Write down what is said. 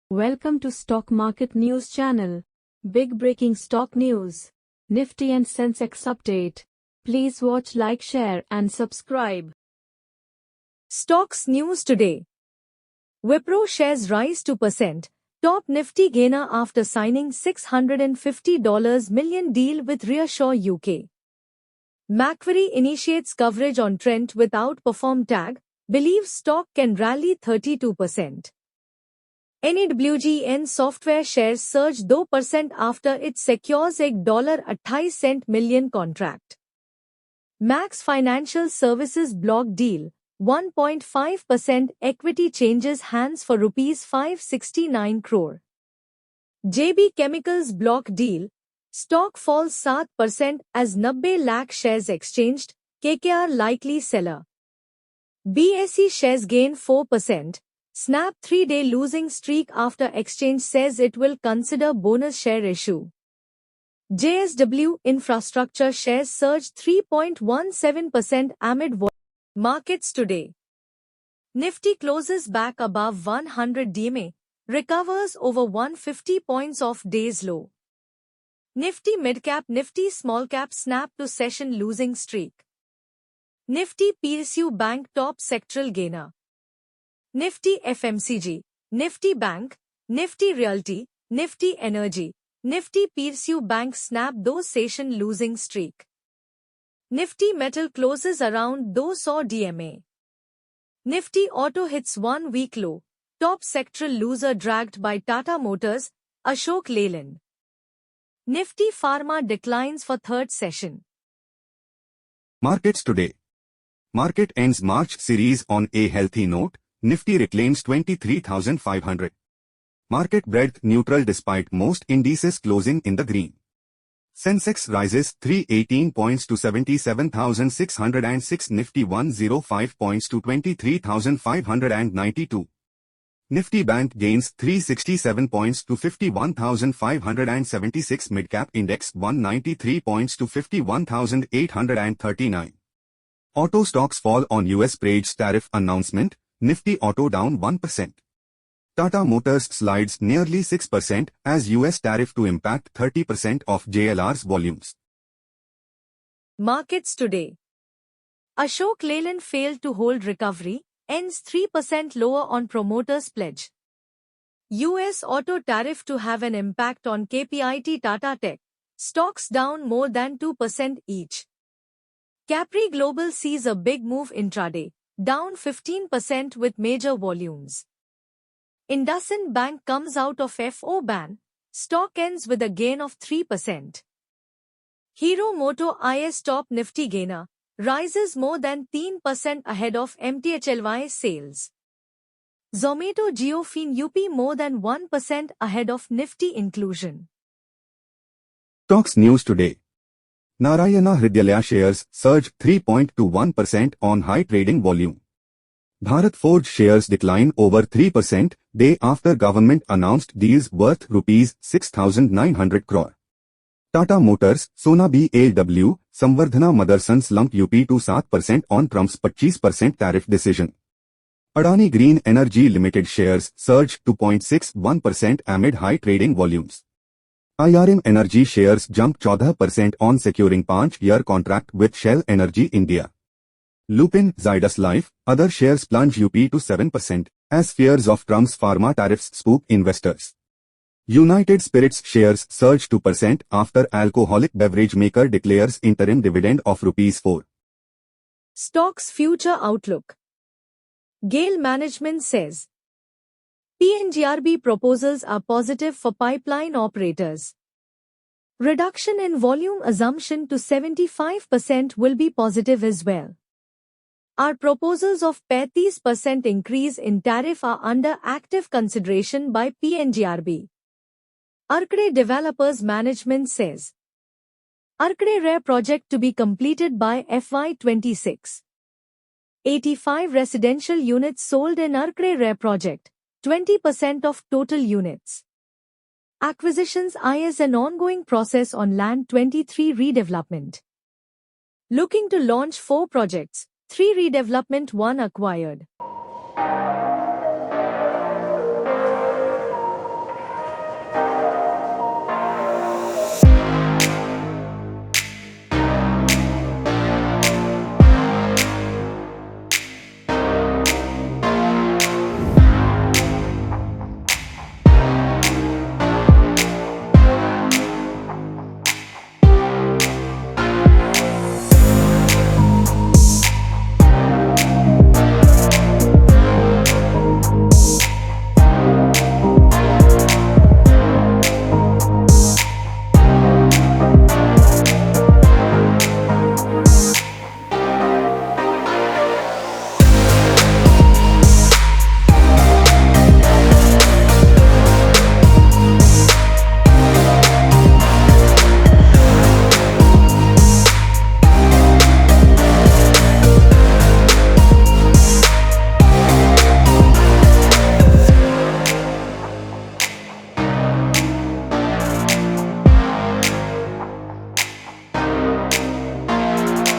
Welcome to Stock Market News Channel. Big breaking stock news. Nifty and Sensex update. Please watch, like, share and subscribe. Stocks news today. Wipro shares rise 2%. Top Nifty gainer after signing $650 million deal with Reassure UK. Macquarie initiates coverage on Trent with outperform tag, believes stock can rally 32%. NWGN Software shares surge 2% after it secures a $28 million contract. Max Financial Services block deal, 1.5% equity changes hands for Rs 569 crore. JB Chemicals block deal, stock falls 7% as 90 lakh shares exchanged, KKR likely seller. BSE shares gain 4%. Snap 3-day losing streak after exchange says it will consider bonus share issue. JSW Infrastructure shares surged 3.17% amid markets today. Nifty closes back above 100 DMA, recovers over 150 points off day's low. Nifty Midcap Nifty Smallcap snap to session losing streak. Nifty PSU Bank top sectoral gainer. Nifty FMCG, Nifty Bank, Nifty Realty, Nifty Energy, Nifty PSU Bank snap those session losing streak. Nifty Metal closes around 200 DMA. Nifty Auto hits 1 week low, top sectoral loser dragged by Tata Motors, Ashok Leyland. Nifty Pharma declines for third session. Markets today. Market ends March series on a healthy note. Nifty reclaims 23,500. Market breadth neutral despite most indices closing in the green. Sensex rises 318 points to 77,606. Nifty 105 points to 23,592. Nifty Bank gains 367 points to 51,576. Midcap index 193 points to 51,839. Auto stocks fall on US Prage's tariff announcement. Nifty Auto down 1%. Tata Motors slides nearly 6% as US tariff to impact 30% of JLR's volumes. Markets today. Ashok Leyland failed to hold recovery, ends 3% lower on promoters' pledge. US auto tariff to have an impact on KPIT Tata Tech, stocks down more than 2% each. Capri Global sees a big move intraday, down 15% with major volumes. IndusInd Bank comes out of FO ban, stock ends with a gain of 3%. Hero MotoI's top Nifty gainer, rises more than 10% ahead of MTHLY sales. Zomato JioFin UP more than 1% ahead of Nifty inclusion. Stocks news today. Narayana Hridyalaya shares surge 3.21% on high trading volume. Bharat Forge shares decline over 3% day after government announced deals worth Rs 6,900 crore. Tata Motors, Sona BLW, Samvardhana Motherson slump UP to 7% on Trump's 25% tariff decision. Adani Green Energy Limited shares surge 2.61% amid high trading volumes. IRM Energy shares jump 14% on securing 5-year contract with Shell Energy India. Lupin, Zydus Life, other shares plunge UP to 7% as fears of Trump's pharma tariffs spook investors. United Spirits shares surge 2% after alcoholic beverage maker declares interim dividend of Rs 4. Stocks future outlook. GAIL management says PNGRB proposals are positive for pipeline operators. Reduction in volume assumption to 75% will be positive as well. Our proposals of 35% increase in tariff are under active consideration by PNGRB. Arcade Developers Management says Arcade Rare project to be completed by FY26. 85 residential units sold in Arcade Rare project. 20% of total units. Acquisitions is an ongoing process on Land 23 redevelopment. Looking to launch 4 projects, 3 redevelopment, 1 acquired.